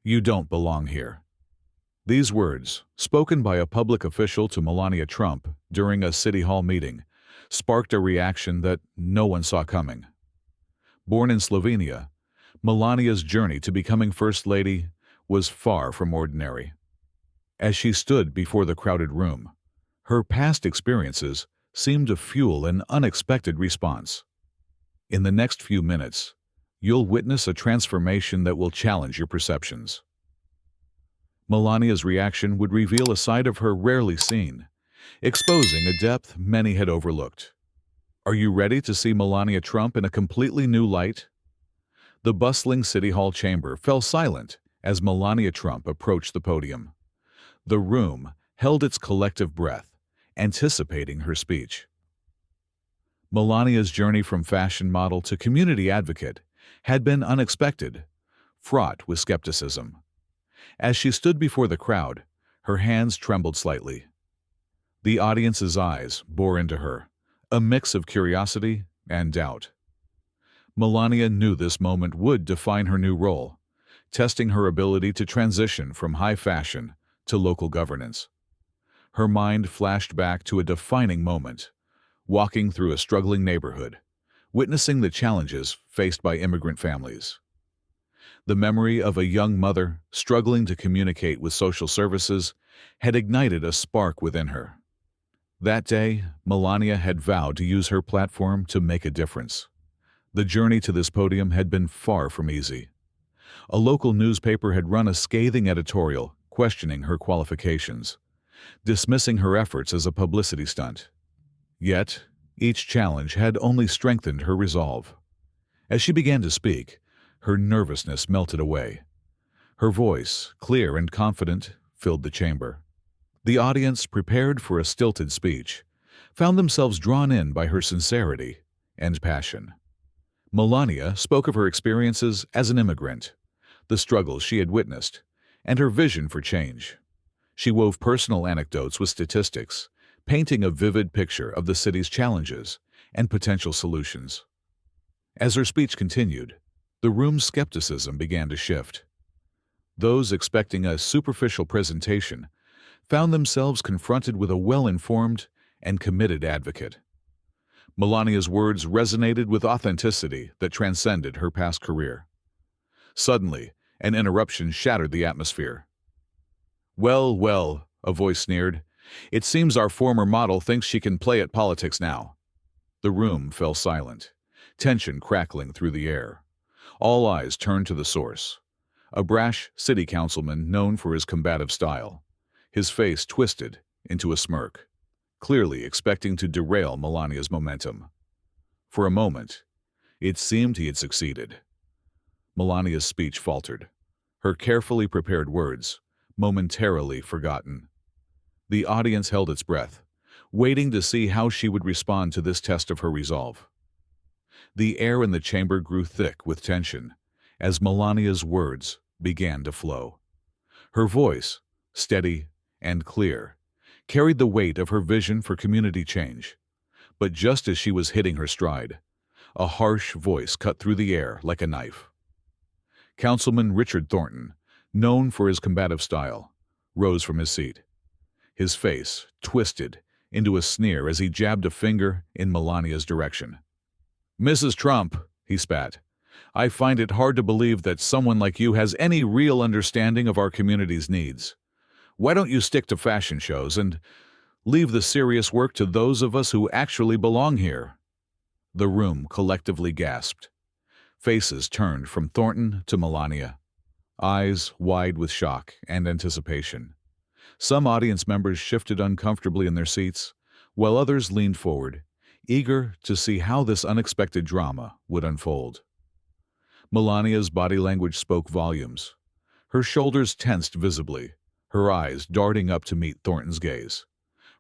"You don't belong here." These words, spoken by a public official to Melania Trump during a City Hall meeting, sparked a reaction that no one saw coming. Born in Slovenia, Melania's journey to becoming First Lady was far from ordinary. As she stood before the crowded room, her past experiences seemed to fuel an unexpected response. In the next few minutes, you'll witness a transformation that will challenge your perceptions. Melania's reaction would reveal a side of her rarely seen, exposing a depth many had overlooked. Are you ready to see Melania Trump in a completely new light? The bustling City Hall chamber fell silent as Melania Trump approached the podium. The room held its collective breath, anticipating her speech. Melania's journey from fashion model to community advocate had been unexpected, fraught with skepticism. As she stood before the crowd, her hands trembled slightly. The audience's eyes bore into her, a mix of curiosity and doubt. Melania knew this moment would define her new role, testing her ability to transition from high fashion to local governance. Her mind flashed back to a defining moment, walking through a struggling neighborhood, witnessing the challenges faced by immigrant families. The memory of a young mother struggling to communicate with social services had ignited a spark within her. That day, Melania had vowed to use her platform to make a difference. The journey to this podium had been far from easy. A local newspaper had run a scathing editorial questioning her qualifications, dismissing her efforts as a publicity stunt. Yet, each challenge had only strengthened her resolve. As she began to speak, her nervousness melted away. Her voice, clear and confident, filled the chamber. The audience, prepared for a stilted speech, found themselves drawn in by her sincerity and passion. Melania spoke of her experiences as an immigrant, the struggles she had witnessed, and her vision for change. She wove personal anecdotes with statistics, painting a vivid picture of the city's challenges and potential solutions. As her speech continued, the room's skepticism began to shift. Those expecting a superficial presentation found themselves confronted with a well-informed and committed advocate. Melania's words resonated with authenticity that transcended her past career. Suddenly, an interruption shattered the atmosphere. "Well, well," a voice sneered, "it seems our former model thinks she can play at politics now." The room fell silent, tension crackling through the air. All eyes turned to the source, a brash city councilman known for his combative style, his face twisted into a smirk, clearly expecting to derail Melania's momentum. For a moment, it seemed he had succeeded. Melania's speech faltered, her carefully prepared words momentarily forgotten. The audience held its breath, waiting to see how she would respond to this test of her resolve. The air in the chamber grew thick with tension as Melania's words began to flow. Her voice, steady and clear, carried the weight of her vision for community change. But just as she was hitting her stride, a harsh voice cut through the air like a knife. Councilman Richard Thornton, known for his combative style, rose from his seat. His face twisted into a sneer as he jabbed a finger in Melania's direction. "Mrs. Trump," he spat, "I find it hard to believe that someone like you has any real understanding of our community's needs. Why don't you stick to fashion shows and leave the serious work to those of us who actually belong here?" The room collectively gasped. Faces turned from Thornton to Melania, eyes wide with shock and anticipation. Some audience members shifted uncomfortably in their seats, while others leaned forward, eager to see how this unexpected drama would unfold. Melania's body language spoke volumes. Her shoulders tensed visibly, her eyes darting up to meet Thornton's gaze.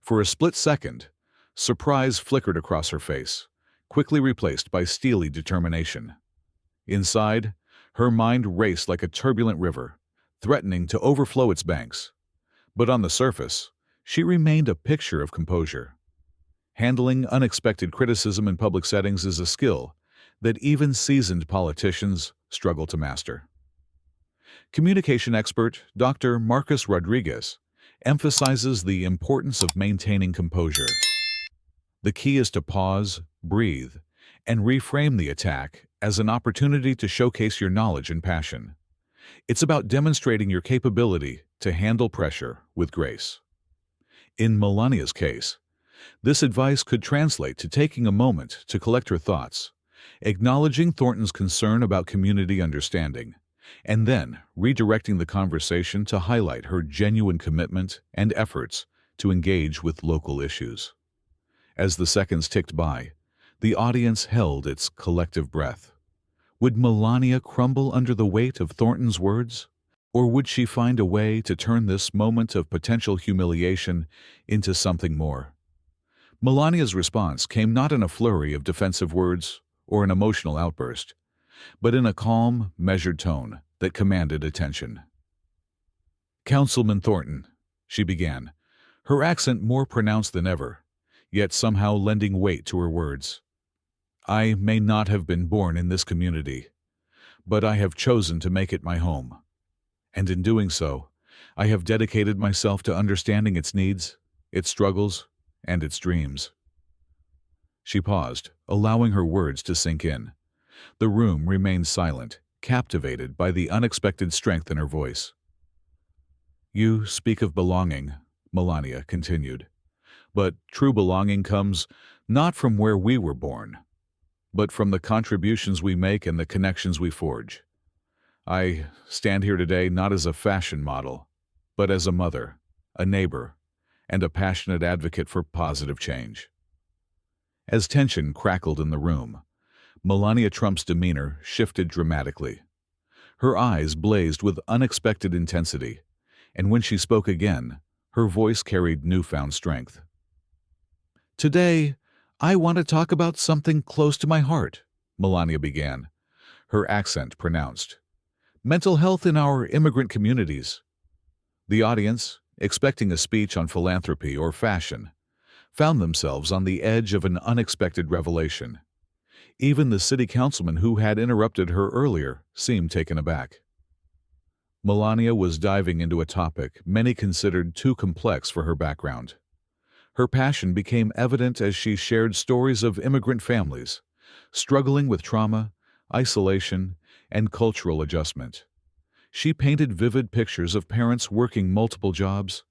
For a split second, surprise flickered across her face, quickly replaced by steely determination. Inside, her mind raced like a turbulent river, threatening to overflow its banks. But on the surface, she remained a picture of composure. Handling unexpected criticism in public settings is a skill that even seasoned politicians struggle to master. Communication expert Dr. Marcus Rodriguez emphasizes the importance of maintaining composure. The key is to pause, breathe, and reframe the attack as an opportunity to showcase your knowledge and passion. It's about demonstrating your capability to handle pressure with grace. In Melania's case, this advice could translate to taking a moment to collect her thoughts, acknowledging Thornton's concern about community understanding, and then redirecting the conversation to highlight her genuine commitment and efforts to engage with local issues. As the seconds ticked by, the audience held its collective breath. Would Melania crumble under the weight of Thornton's words? Or would she find a way to turn this moment of potential humiliation into something more? Melania's response came not in a flurry of defensive words or an emotional outburst, but in a calm, measured tone that commanded attention. "Councilman Thornton," she began, her accent more pronounced than ever, yet somehow lending weight to her words. "I may not have been born in this community, but I have chosen to make it my home. And in doing so, I have dedicated myself to understanding its needs, its struggles, and its dreams." She paused, allowing her words to sink in. The room remained silent, captivated by the unexpected strength in her voice. "You speak of belonging," Melania continued, "but true belonging comes not from where we were born, but from the contributions we make and the connections we forge. I stand here today not as a fashion model, but as a mother, a neighbor, and a passionate advocate for positive change." As tension crackled in the room, Melania Trump's demeanor shifted dramatically. Her eyes blazed with unexpected intensity, and when she spoke again, her voice carried newfound strength. "Today, I want to talk about something close to my heart," Melania began, her accent pronounced. "Mental health in our immigrant communities." The audience, expecting a speech on philanthropy or fashion, found themselves on the edge of an unexpected revelation. Even the city councilman who had interrupted her earlier seemed taken aback. Melania was diving into a topic many considered too complex for her background. Her passion became evident as she shared stories of immigrant families, struggling with trauma, isolation, and cultural adjustment. She painted vivid pictures of parents working multiple jobs,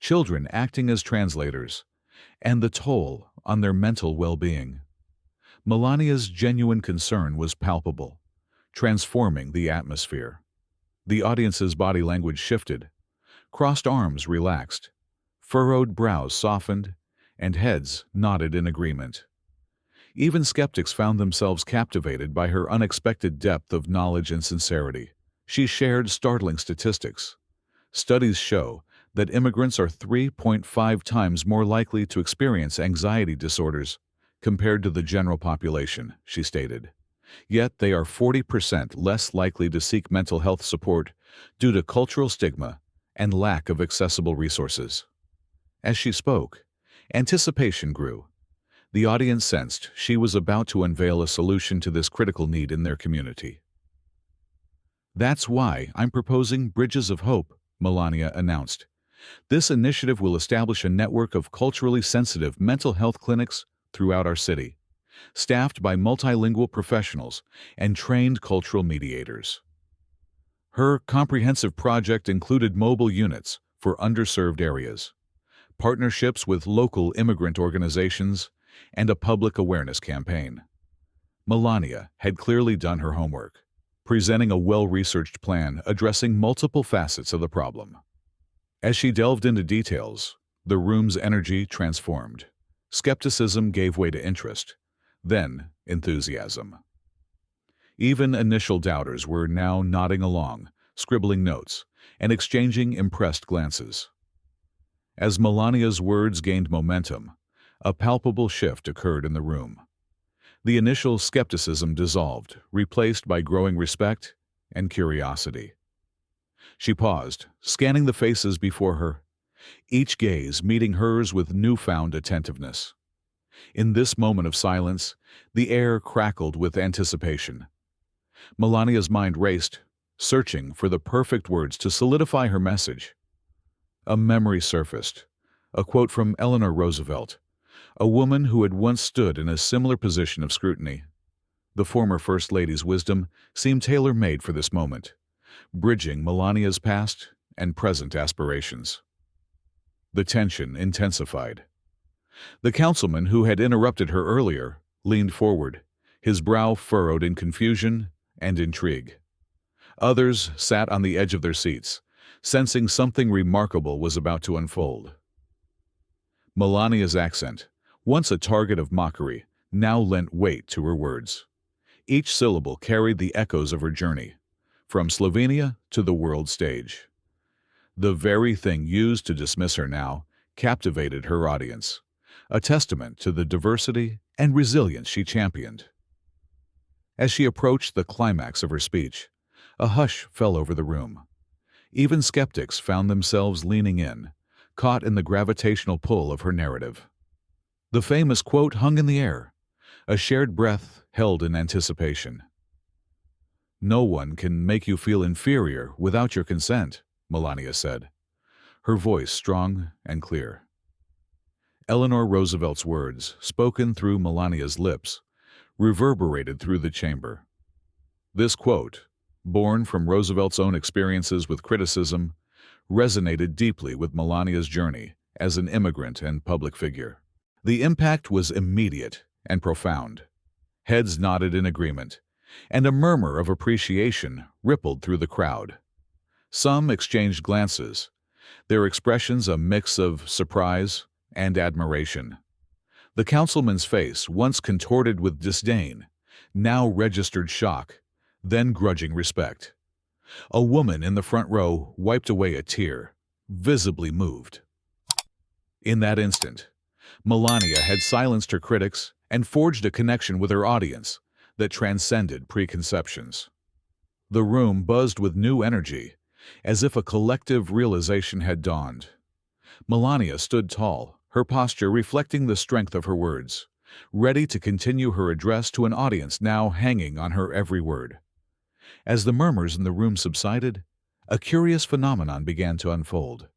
children acting as translators, and the toll on their mental well-being. Melania's genuine concern was palpable, transforming the atmosphere. The audience's body language shifted, crossed arms relaxed, furrowed brows softened, and heads nodded in agreement. Even skeptics found themselves captivated by her unexpected depth of knowledge and sincerity. She shared startling statistics. Studies show that immigrants are 3.5 times more likely to experience anxiety disorders compared to the general population, she stated. Yet they are 40% less likely to seek mental health support due to cultural stigma and lack of accessible resources. As she spoke, anticipation grew. The audience sensed she was about to unveil a solution to this critical need in their community. "That's why I'm proposing Bridges of Hope," Melania announced. "This initiative will establish a network of culturally sensitive mental health clinics throughout our city, staffed by multilingual professionals and trained cultural mediators." Her comprehensive project included mobile units for underserved areas, partnerships with local immigrant organizations, and a public awareness campaign. Melania had clearly done her homework, presenting a well-researched plan addressing multiple facets of the problem. As she delved into details, the room's energy transformed. Skepticism gave way to interest, then enthusiasm. Even initial doubters were now nodding along, scribbling notes, and exchanging impressed glances. As Melania's words gained momentum, a palpable shift occurred in the room. The initial skepticism dissolved, replaced by growing respect and curiosity. She paused, scanning the faces before her, each gaze meeting hers with newfound attentiveness. In this moment of silence, the air crackled with anticipation. Melania's mind raced, searching for the perfect words to solidify her message. A memory surfaced, a quote from Eleanor Roosevelt, a woman who had once stood in a similar position of scrutiny. The former First Lady's wisdom seemed tailor-made for this moment, bridging Melania's past and present aspirations. The tension intensified. The councilman who had interrupted her earlier leaned forward, his brow furrowed in confusion and intrigue. Others sat on the edge of their seats, sensing something remarkable was about to unfold. Melania's accent, once a target of mockery, now lent weight to her words. Each syllable carried the echoes of her journey, from Slovenia to the world stage. The very thing used to dismiss her now captivated her audience, a testament to the diversity and resilience she championed. As she approached the climax of her speech, a hush fell over the room. Even skeptics found themselves leaning in, caught in the gravitational pull of her narrative. The famous quote hung in the air, a shared breath held in anticipation. "No one can make you feel inferior without your consent," Melania said, her voice strong and clear. Eleanor Roosevelt's words, spoken through Melania's lips, reverberated through the chamber. This quote, born from Roosevelt's own experiences with criticism, resonated deeply with Melania's journey as an immigrant and public figure. The impact was immediate and profound. Heads nodded in agreement, and a murmur of appreciation rippled through the crowd. Some exchanged glances, their expressions a mix of surprise and admiration. The councilman's face, once contorted with disdain, now registered shock, then grudging respect. A woman in the front row wiped away a tear, visibly moved. In that instant, Melania had silenced her critics and forged a connection with her audience that transcended preconceptions. The room buzzed with new energy, as if a collective realization had dawned. Melania stood tall, her posture reflecting the strength of her words, ready to continue her address to an audience now hanging on her every word. As the murmurs in the room subsided, a curious phenomenon began to unfold.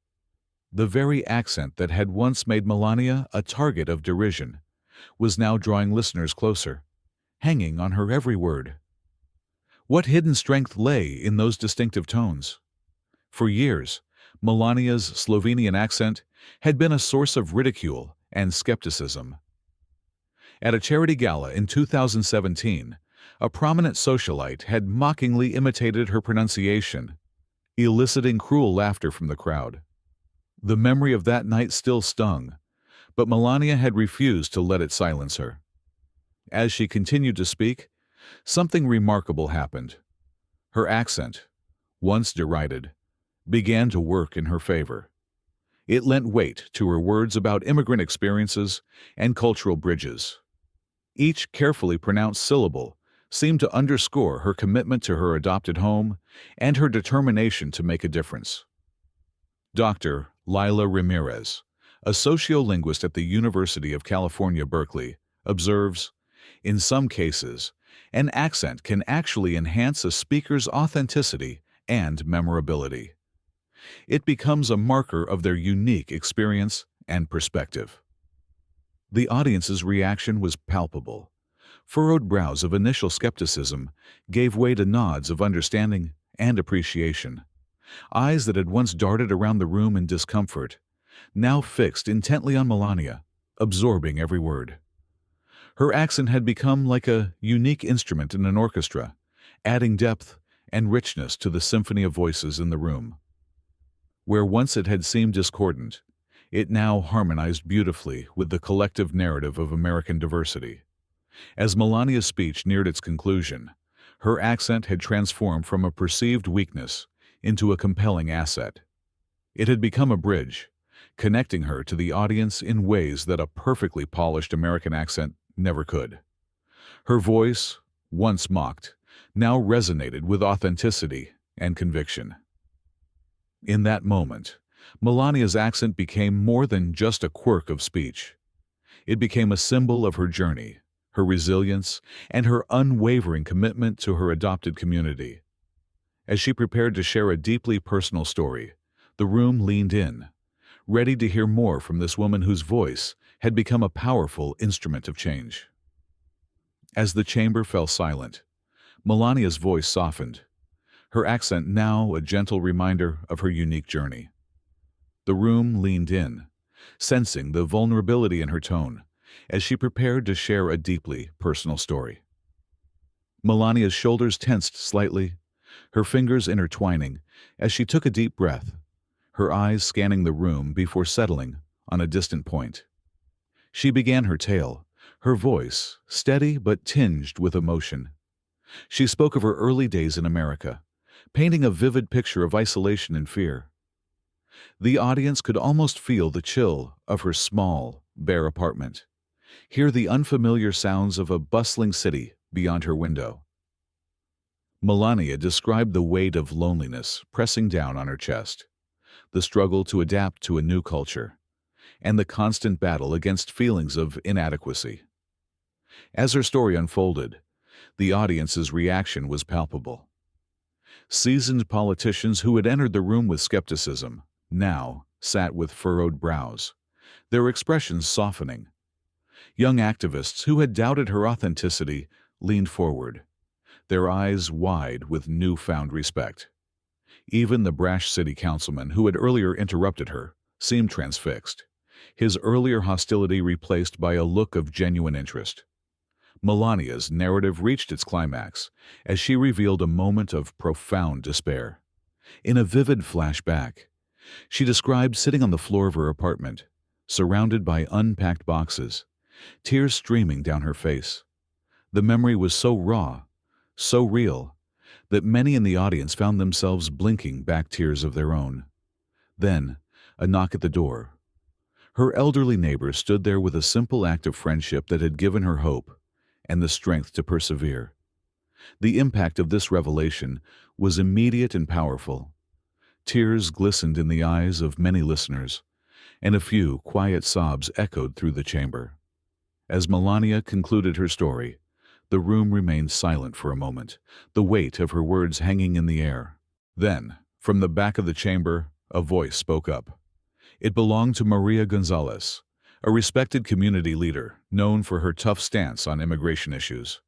The very accent that had once made Melania a target of derision was now drawing listeners closer, hanging on her every word. What hidden strength lay in those distinctive tones? For years, Melania's Slovenian accent had been a source of ridicule and skepticism. At a charity gala in 2017, a prominent socialite had mockingly imitated her pronunciation, eliciting cruel laughter from the crowd. The memory of that night still stung, but Melania had refused to let it silence her. As she continued to speak, something remarkable happened. Her accent, once derided, began to work in her favor. It lent weight to her words about immigrant experiences and cultural bridges. Each carefully pronounced syllable seemed to underscore her commitment to her adopted home and her determination to make a difference. Dr. Lila Ramirez, a sociolinguist at the University of California, Berkeley, observes, in some cases, an accent can actually enhance a speaker's authenticity and memorability. It becomes a marker of their unique experience and perspective. The audience's reaction was palpable. Furrowed brows of initial skepticism gave way to nods of understanding and appreciation. Eyes that had once darted around the room in discomfort now fixed intently on Melania, absorbing every word. Her accent had become like a unique instrument in an orchestra, adding depth and richness to the symphony of voices in the room. Where once it had seemed discordant, it now harmonized beautifully with the collective narrative of American diversity. As Melania's speech neared its conclusion, her accent had transformed from a perceived weakness into a compelling asset. It had become a bridge, connecting her to the audience in ways that a perfectly polished American accent never could. Her voice, once mocked, now resonated with authenticity and conviction. In that moment, Melania's accent became more than just a quirk of speech. It became a symbol of her journey, her resilience, and her unwavering commitment to her adopted community. As she prepared to share a deeply personal story, the room leaned in, ready to hear more from this woman whose voice had become a powerful instrument of change. As the chamber fell silent, Melania's voice softened, her accent now a gentle reminder of her unique journey. The room leaned in, sensing the vulnerability in her tone, as she prepared to share a deeply personal story. Melania's shoulders tensed slightly, her fingers intertwining as she took a deep breath, her eyes scanning the room before settling on a distant point. She began her tale, her voice steady but tinged with emotion. She spoke of her early days in America, painting a vivid picture of isolation and fear. The audience could almost feel the chill of her small, bare apartment, hear the unfamiliar sounds of a bustling city beyond her window. Melania described the weight of loneliness pressing down on her chest, the struggle to adapt to a new culture, and the constant battle against feelings of inadequacy. As her story unfolded, the audience's reaction was palpable. Seasoned politicians who had entered the room with skepticism now sat with furrowed brows, their expressions softening. Young activists who had doubted her authenticity leaned forward, their eyes wide with newfound respect. Even the brash city councilman who had earlier interrupted her seemed transfixed, his earlier hostility replaced by a look of genuine interest. Melania's narrative reached its climax as she revealed a moment of profound despair. In a vivid flashback, she described sitting on the floor of her apartment, surrounded by unpacked boxes, tears streaming down her face. The memory was so raw, so real, that many in the audience found themselves blinking back tears of their own. Then, a knock at the door. Her elderly neighbor stood there with a simple act of friendship that had given her hope and the strength to persevere. The impact of this revelation was immediate and powerful. Tears glistened in the eyes of many listeners, and a few quiet sobs echoed through the chamber. As Melania concluded her story, the room remained silent for a moment, the weight of her words hanging in the air. Then, from the back of the chamber, a voice spoke up. It belonged to Maria Gonzalez, a respected community leader known for her tough stance on immigration issues.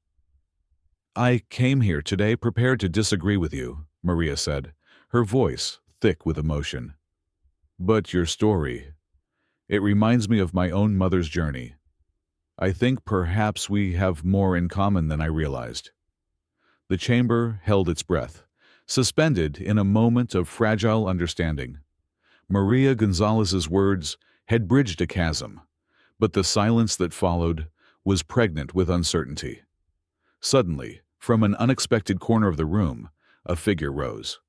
"I came here today prepared to disagree with you," Maria said, her voice thick with emotion. "But your story, it reminds me of my own mother's journey. I think perhaps we have more in common than I realized." The chamber held its breath, suspended in a moment of fragile understanding. Maria Gonzalez's words had bridged a chasm, but the silence that followed was pregnant with uncertainty. Suddenly, from an unexpected corner of the room, a figure rose.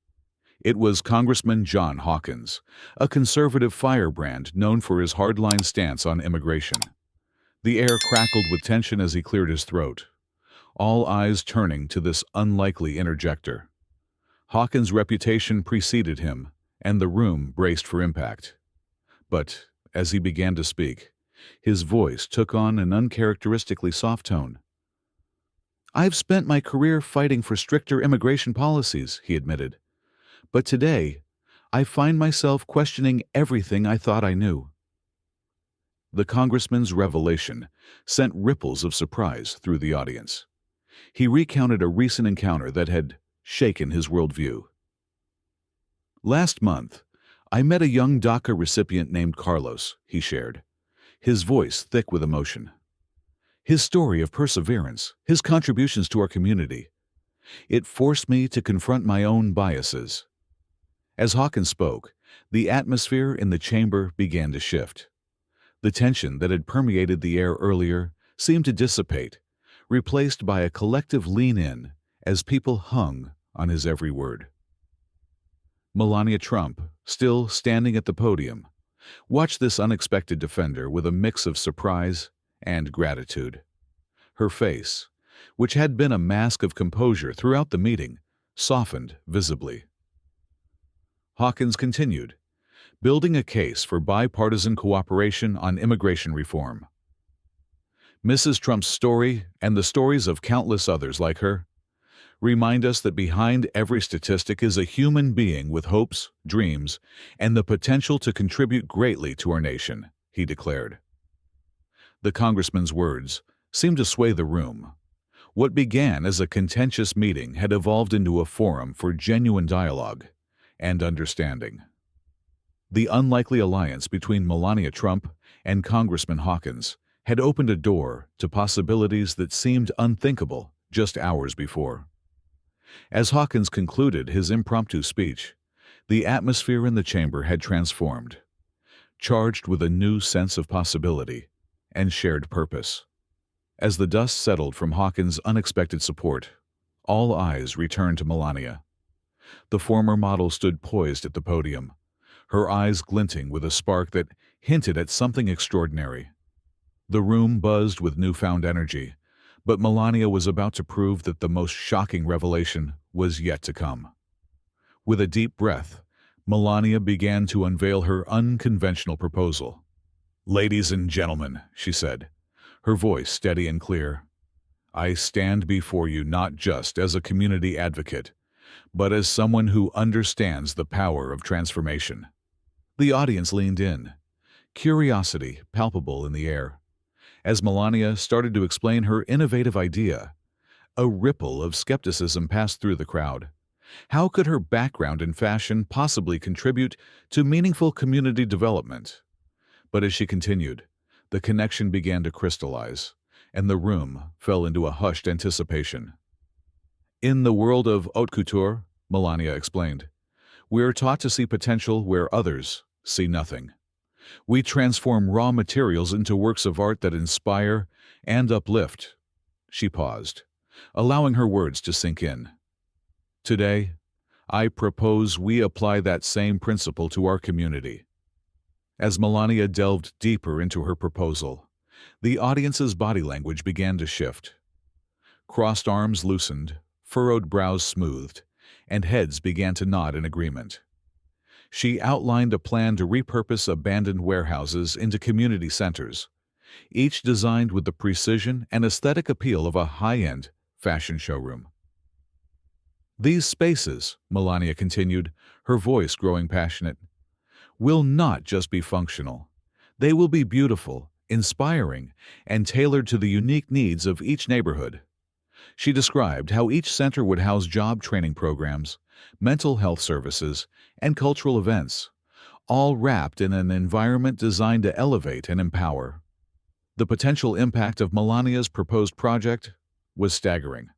It was Congressman John Hawkins, a conservative firebrand known for his hardline stance on immigration. The air crackled with tension as he cleared his throat, all eyes turning to this unlikely interjector. Hawkins' reputation preceded him, and the room braced for impact. But as he began to speak, his voice took on an uncharacteristically soft tone. "I've spent my career fighting for stricter immigration policies," he admitted. "But today, I find myself questioning everything I thought I knew." The congressman's revelation sent ripples of surprise through the audience. He recounted a recent encounter that had shaken his worldview. "Last month, I met a young DACA recipient named Carlos," he shared, his voice thick with emotion. His story of perseverance, his contributions to our community, it forced me to confront my own biases. As Hawkins spoke, the atmosphere in the chamber began to shift. The tension that had permeated the air earlier seemed to dissipate, replaced by a collective lean-in as people hung on his every word. Melania Trump, still standing at the podium, watched this unexpected defender with a mix of surprise and gratitude. Her face, which had been a mask of composure throughout the meeting, softened visibly. Hawkins continued, building a case for bipartisan cooperation on immigration reform. Mrs. Trump's story, and the stories of countless others like her, remind us that behind every statistic is a human being with hopes, dreams, and the potential to contribute greatly to our nation, he declared. The congressman's words seemed to sway the room. What began as a contentious meeting had evolved into a forum for genuine dialogue and understanding. The unlikely alliance between Melania Trump and Congressman Hawkins had opened a door to possibilities that seemed unthinkable just hours before. As Hawkins concluded his impromptu speech, the atmosphere in the chamber had transformed, charged with a new sense of possibility and shared purpose. As the dust settled from Hawkins' unexpected support, all eyes returned to Melania. The former model stood poised at the podium, her eyes glinting with a spark that hinted at something extraordinary. The room buzzed with newfound energy, but Melania was about to prove that the most shocking revelation was yet to come. With a deep breath, Melania began to unveil her unconventional proposal. "Ladies and gentlemen," she said, her voice steady and clear, "I stand before you not just as a community advocate, but as someone who understands the power of transformation." The audience leaned in, curiosity palpable in the air. As Melania started to explain her innovative idea, a ripple of skepticism passed through the crowd. How could her background in fashion possibly contribute to meaningful community development? But as she continued, the connection began to crystallize, and the room fell into a hushed anticipation. "In the world of haute couture," Melania explained, "we're taught to see potential where others see nothing. We transform raw materials into works of art that inspire and uplift." She paused, allowing her words to sink in. "Today, I propose we apply that same principle to our community." As Melania delved deeper into her proposal, the audience's body language began to shift. Crossed arms loosened, furrowed brows smoothed, and heads began to nod in agreement. She outlined a plan to repurpose abandoned warehouses into community centers, each designed with the precision and aesthetic appeal of a high-end fashion showroom. "These spaces," Melania continued, her voice growing passionate, "will not just be functional. They will be beautiful, inspiring, and tailored to the unique needs of each neighborhood." She described how each center would house job training programs, mental health services, and cultural events, all wrapped in an environment designed to elevate and empower. The potential impact of Melania's proposed project was staggering.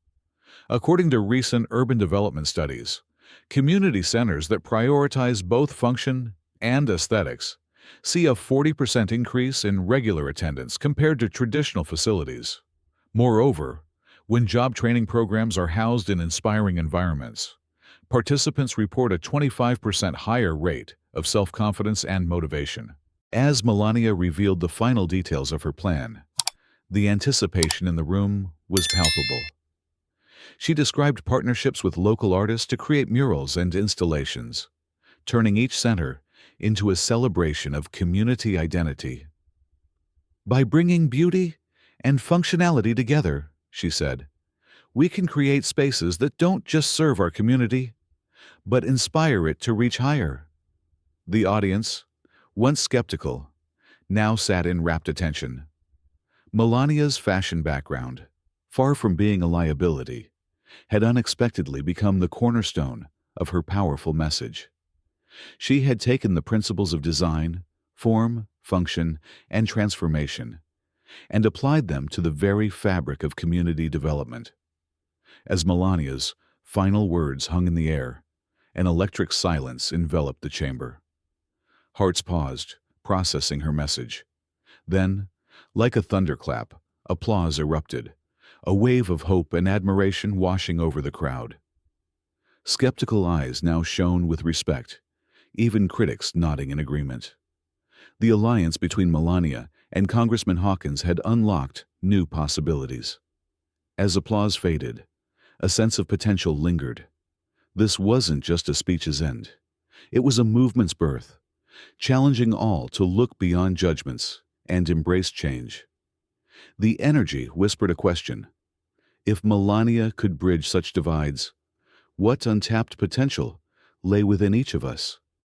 According to recent urban development studies, community centers that prioritize both function and aesthetics see a 40% increase in regular attendance compared to traditional facilities. Moreover, when job training programs are housed in inspiring environments, participants report a 25% higher rate of self-confidence and motivation. As Melania revealed the final details of her plan, the anticipation in the room was palpable. She described partnerships with local artists to create murals and installations, turning each center into a celebration of community identity. "By bringing beauty and functionality together," she said, "we can create spaces that don't just serve our community, but inspire it to reach higher." The audience, once skeptical, now sat in rapt attention. Melania's fashion background, far from being a liability, had unexpectedly become the cornerstone of her powerful message. She had taken the principles of design, form, function, and transformation, and applied them to the very fabric of community development. As Melania's final words hung in the air, an electric silence enveloped the chamber. Hearts paused, processing her message. Then, like a thunderclap, applause erupted, a wave of hope and admiration washing over the crowd. Skeptical eyes now shone with respect, even critics nodding in agreement. The alliance between Melania and Congressman Hawkins had unlocked new possibilities. As applause faded, a sense of potential lingered. This wasn't just a speech's end. It was a movement's birth, challenging all to look beyond judgments and embrace change. The energy whispered a question. If Melania could bridge such divides, what untapped potential lay within each of us?